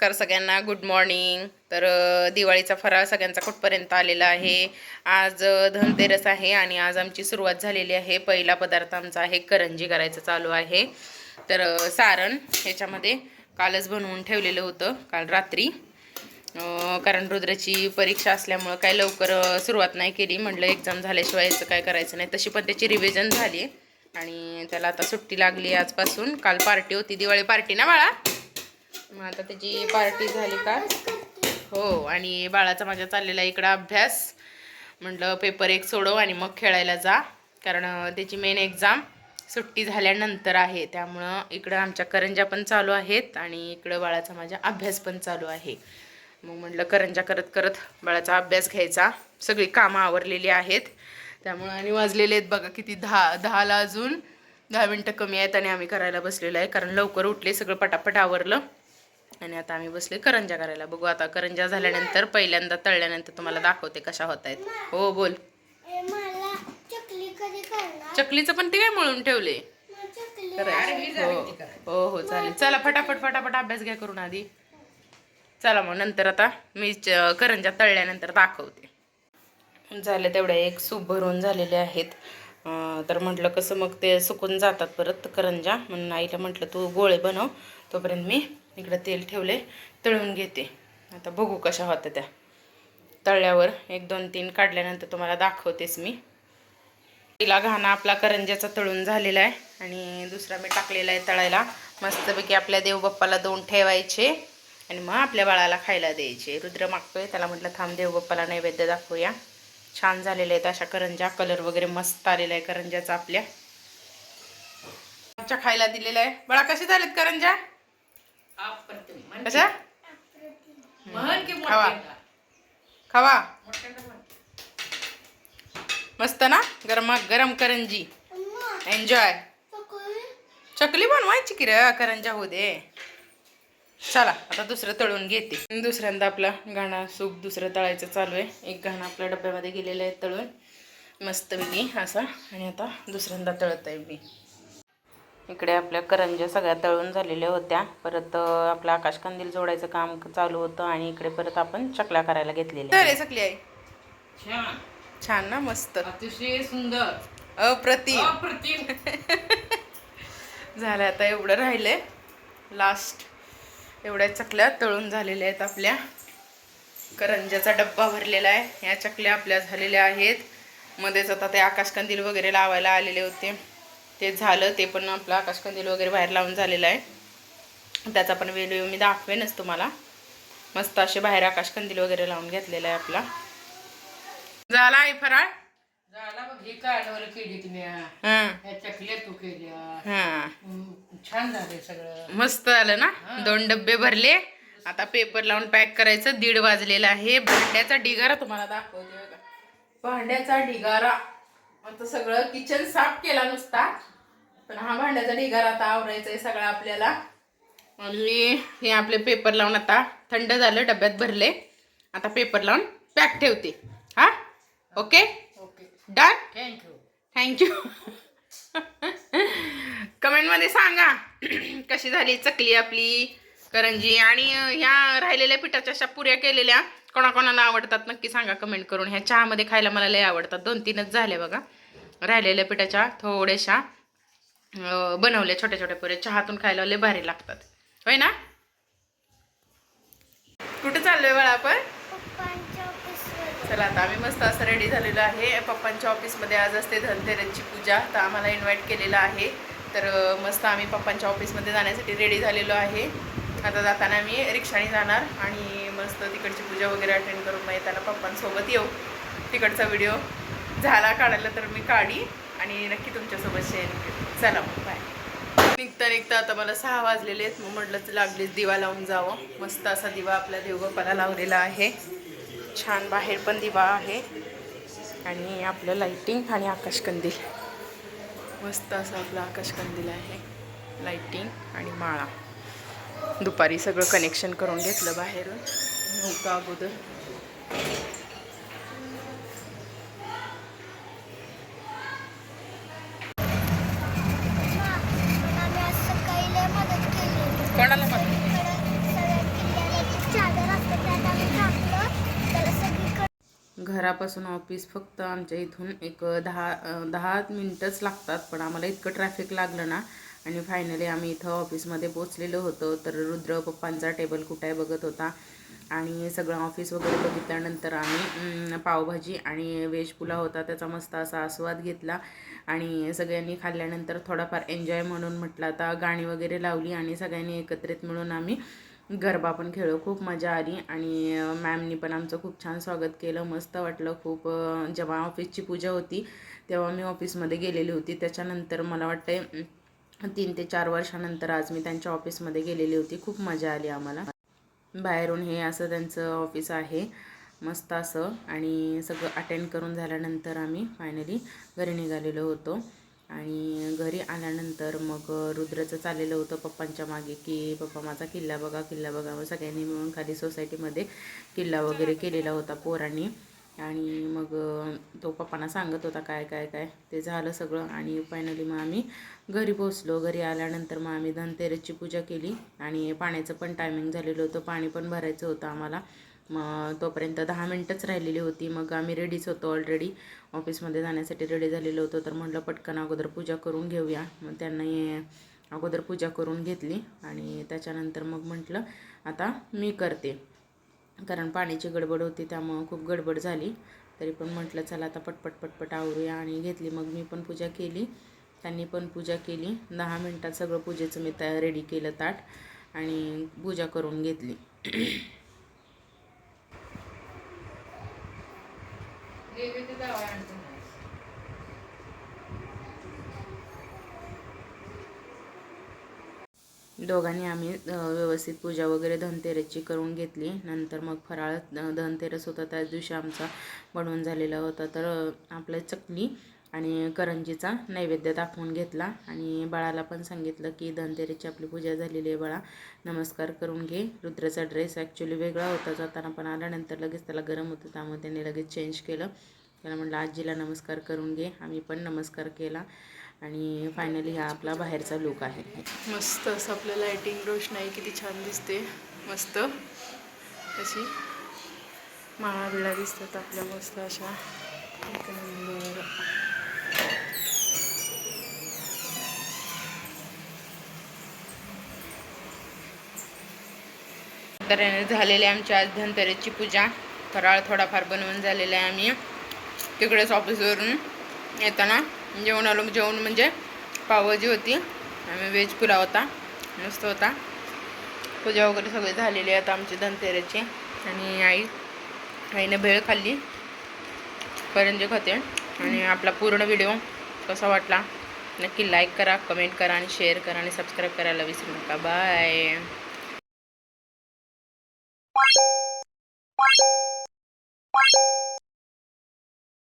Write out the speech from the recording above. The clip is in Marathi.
नमस्कार सगळ्यांना, गुड मॉर्निंग. तर दिवाळीचा फराळ सगळ्यांचा कुठपर्यंत आलेला आहे. आज धनतेरस आहे आणि आज आमची सुरुवात झालेली आहे. पहिला पदार्थ आमचा आहे करंजी करायचं चालू आहे. तर सारण ह्याच्यामध्ये कालच बनवून ठेवलेलं होतं काल रात्री, कारण रुद्राची परीक्षा असल्यामुळं काय लवकर सुरुवात नाही केली. म्हटलं एक्झाम झाल्याशिवाय याचं काय करायचं नाही. तशी पण त्याची रिव्हिजन झाली आणि त्याला आता सुट्टी लागली आजपासून. काल पार्टी होती, दिवाळी पार्टी ना बाळा. मग आता त्याची पार्टी झाली का हो. आणि बाळाचा माझ्या चाललेला इकडं अभ्यास. म्हटलं पेपर एक सोडव आणि मग खेळायला जा, कारण त्याची मेन एक्झाम सुट्टी झाल्यानंतर आहे. त्यामुळं इकडं आमच्या करंज्या पण चालू आहेत आणि इकडं बाळाचा माझ्या अभ्यास पण चालू आहे. मग म्हटलं करंज्या करत करत बाळाचा अभ्यास घ्यायचा. सगळी कामं आवरलेली आहेत त्यामुळं. आणि वाजलेले आहेत बघा किती, 10ला अजून 10 मिनटं कमी आहेत आणि आम्ही करायला बसलेलो आहे, कारण लवकर उठले, सगळं पटापट आवरलं आणि आता आम्ही बसले करंज्या करायला. बघू आता करंज्या झाल्यानंतर पहिल्यांदा तळल्यानंतर तुम्हाला दाखवते कशा होत आहेत. हो बोल. चकलीचं पण ते काय मळून ठेवले. हो हो चालेल. चला फटाफट फटाफट अभ्यास घ्या करून आधी. चला मग नंतर आता मी करंज्या तळल्यानंतर दाखवते. झाले तेवढ्या एक सूप भरून झालेले आहेत. तर म्हटलं कसं मग ते सुकून जातात परत करंज्या, म्हणून आईला म्हटलं तू गोळे बनव, तोपर्यंत मी इकडं तेल ठेवले, तळून घेते. आता बघू कशा होत्या त्या. तळल्यावर 1 2 3 काढल्यानंतर तुम्हाला दाखवतेच मी. तिला घाणा आपला करंज्याचा तळून झालेला आहे आणि दुसरा मी टाकलेला आहे तळायला. मस्तपैकी आपल्या देवबाप्पाला 2 ठेवायचे आणि मग आपल्या बाळाला खायला द्यायचे. रुद्र मागतोय, त्याला म्हटलं थांब देवबाप्पाला नैवेद्य दाखवूया. छान झालेले आहेत अशा करंज्या, कलर वगैरे मस्त आलेला आहे करंज्याचा आपल्या. आमच्या खायला दिलेला आहे. बाळा कसे झालेत करंज्या? कशा? खावा खावा, मस्त ना, गरमा गरम करंजी. एन्जॉय. चकली बनवायची की रे, करंजा होऊ दे. चला आता दुसरं तळून घेते. दुसऱ्यांदा आपला घाणा सूप दुसरं तळायचं चालू आहे. एक घाणा आपल्या डब्यामध्ये गेलेला आहे तळून मस्तपैकी असा, आणि आता दुसऱ्यांदा तळत आहे मी. इकडे आपल्या करंज्या सगळ्या तळून झालेल्या होत्या. परत आपलं आकाशकंदील जोडायचं काम चालू होतं आणि इकडे परत आपण चकल्या करायला घेतलेल्या. चकली आहे छान छान ना, मस्त, अतिशय सुंदर, अप्रतिम झालं. आता एवढं राहिलंय लास्ट. एवढ्या चकल्या तळून झालेल्या आहेत आपल्या. करंज्याचा डब्बा भरलेला आहे. ह्या चकल्या आपल्या झालेल्या आहेत. मध्येच आता ते आकाशकंदील वगैरे लावायला आलेले होते, ते झालं. ते पण आपलं आकाशकंदील वगैरे बाहेर लावून झालेलं आहे. त्याचा पण व्हिडिओ मी दाखवेनच तुम्हाला. मस्त असे बाहेर आकाशकंदील वगैरे लावून घेतलेला आहे आपला. झाला आहे फराळ. झाला बघ. हे काढवलं केली तुम्ही, चकल्या तू केल्या, छान झाले सगळं, मस्त आलं ना. 2 डब्बे भरले. आता पेपर लावून पॅक करायचं. 1:30 वाजलेला आहे. भांड्याचा ढिगारा तुम्हाला दाखवते बघा. भांड्याचा ढिगारा. आता सगळं किचन साफ केला नुसता, पण हा भांड्याचा ढिगारा आता आवरायचा आहे सगळं आपल्याला. आणि हे आपले पेपर लावून आता थंड झालं, डब्यात भरले. आता पेपर लावून पॅक ठेवते. हा ओके ओके, डन. थँक्यू. कमेंटमध्ये सांगा कशी झाली चकली आपली करंजी. आणि ह्या राहिलेल्या पिठाच्या अशा पुऱ्या केलेल्या कोणाकोणाला आवडतात नक्की सांगा कमेंट करून. ह्या चहामध्ये खायला मला लय आवडतात. 2-3च झाल्या बघा राहिलेल्या पिठाच्या, थोड्याशा बनवल्या छोट्या छोट्या पुऱ्या. चहातून खायला लय भारी लागतात, होय ना. कुठं चाललोय बाळा आपण? चला आता आम्ही मस्त असं रेडी झालेलो आहे. पप्पांच्या ऑफिसमध्ये आज असते धनतेरसची पूजा, तर आम्हाला इन्व्हाइट केलेलं आहे. तर मस्त आम्ही पप्पांच्या ऑफिसमध्ये जाण्यासाठी रेडी झालेलो आहे. आता जाताना आम्ही रिक्षाने जाणार आणि मस्त तिकडची पूजा वगैरे अटेंड करून मग येताना पप्पांसोबत येऊ. तिकडचा व्हिडिओ झाला काढायला तर मी काढी आणि नक्की तुमच्यासोबत शेअर करेन. चला मग बाय. निघता आता मला 6 वाजलेले आहेत. मग म्हटलं लागलीच दिवा लावून जावं. मस्त असा दिवा आपल्या देवबाप्पाला लावलेला आहे. छान बाहेर पण दिवा आहे आणि आपलं लाइटिंग आणि आकाशकंदील. मस्त असं आपलं आकाशकंदील आहे, लाइटिंग आणि माळा. दुपारी सगळं कनेक्शन करून घेतलं बाहेरून नव्हतं अगोदर. कोणाला घरापासून ऑफिस फक्त आमच्या इथून एक 10 मिनटंच लागतात, पण आम्हाला इतकं ट्रॅफिक लागलं ना. आणि फायनली आम्ही इथं ऑफिसमध्ये पोचलेलो होतो. तर रुद्र पप्पांचा टेबल कुठे आहे बघत होता आणि सगळं ऑफिस वगैरे बघितल्यानंतर आम्ही पावभाजी आणि व्हेज पुलाव होता त्याचा मस्त असा आस्वाद घेतला. आणि सगळ्यांनी खाल्ल्यानंतर थोडाफार एन्जॉय म्हणून म्हटलं आता गाणी वगैरे लावली आणि सगळ्यांनी एकत्रित मिळून आम्ही गरबा पण खेळलो. खूप मजा आली आणि मॅमनी पण आमचं खूप छान स्वागत केलं. मस्त वाटलं खूप. जेव्हा ऑफिसची पूजा होती तेव्हा मी ऑफिसमध्ये गेलेली होती. त्याच्यानंतर मला वाटतं 3 ते 4 वर्षानंतर आज मी त्यांच्या ऑफिसमध्ये गेलेली होती. खूप मजा आली आम्हाला. बाहेरून हे असं त्यांचं ऑफिस आहे मस्त असं. आणि सगळं अटेंड करून झाल्यानंतर आम्ही फायनली घरी निघालेलो होतो. आणि घरी आल्यानंतर मग रुद्राचं चाललेलं होतं पप्पांच्या मागे की पप्पा माझा किल्ला बघा किल्ला बघा. मग सगळ्यांनी मिळून खाली सोसायटीमध्ये किल्ला वगैरे केलेला होता पोरांनी. आणि मग तो पप्पांना सांगत होता काय काय काय ते झालं सगळं. आणि फायनली मग आम्ही घरी पोचलो. घरी आल्यानंतर मग आम्ही धनतेरसची पूजा केली आणि पाण्याचं पण टायमिंग झालेलं होतं. पाणी पण भरायचं होतं आम्हाला. मग तोपर्यंत 10 मिनटंच राहिलेली होती. मग आम्ही रेडीच होतो ऑलरेडी ऑफिसमध्ये जाण्यासाठी रेडी झालेलो होतो. तर म्हटलं पटकन अगोदर पूजा करून घेऊया. मग त्यांनी अगोदर पूजा करून घेतली आणि त्याच्यानंतर मग म्हटलं आता मी करते, कारण पाण्याची गडबड होती त्यामुळं खूप गडबड झाली. तरी पण म्हटलं चला आता पटपट पटपट आवरूया आणि घेतली. मग मी पण पूजा केली, त्यांनी पण पूजा केली. 10 मिनटात सगळं पूजेचं मी रेडी केलं ताट आणि पूजा करून घेतली. दोघांनी आम्ही व्यवस्थित पूजा वगैरे धनतेरसची करून घेतली. नंतर मग फराळ धनतेरस होता त्याच दिवशी आमचा बनवून झालेला होता. तर आपलं चकली आणि करंजीचा नैवेद्य दाखवून घेतला आणि बाळाला पण सांगितलं की धनतेरसची आपली पूजा झालेली आहे बाळा, नमस्कार करून घे. रुद्राचा ड्रेस ॲक्च्युली वेगळा होता जाताना, पण आल्यानंतर लगेच त्याला गरम होतं त्यामुळे त्याने लगेच चेंज केलं. त्याला म्हटलं आजीला नमस्कार करून घे. आम्ही पण नमस्कार केला आणि फायनली हा आपला बाहेरचा लुक आहे. मस्त असं आपलं लाईटिंग रोषणाई किती छान दिसते. मस्त अशी माळाबिळा दिसतात आपल्या मस्त अशा. एक नंबर. तर झालेली आमची आज धनतेरसची पूजा. फराळ थोडाफार बनवून झालेला आहे. आम्ही तिकडेच ऑफिसवरून येताना जेवण आलो. जेवण म्हणजे पावभाजी होती आणि व्हेज पुलाव होता, मस्त होता. पूजा वगैरे सगळे झालेली आहेत आमची धनतेरसची. आणि आईने भेळ खाल्ली, करंजी खाते. आणि आपला पूर्ण व्हिडिओ कसा वाटला नक्की लाईक करा, कमेंट करा आणि शेअर करा आणि सबस्क्राईब करायला विसरू नका. बाय.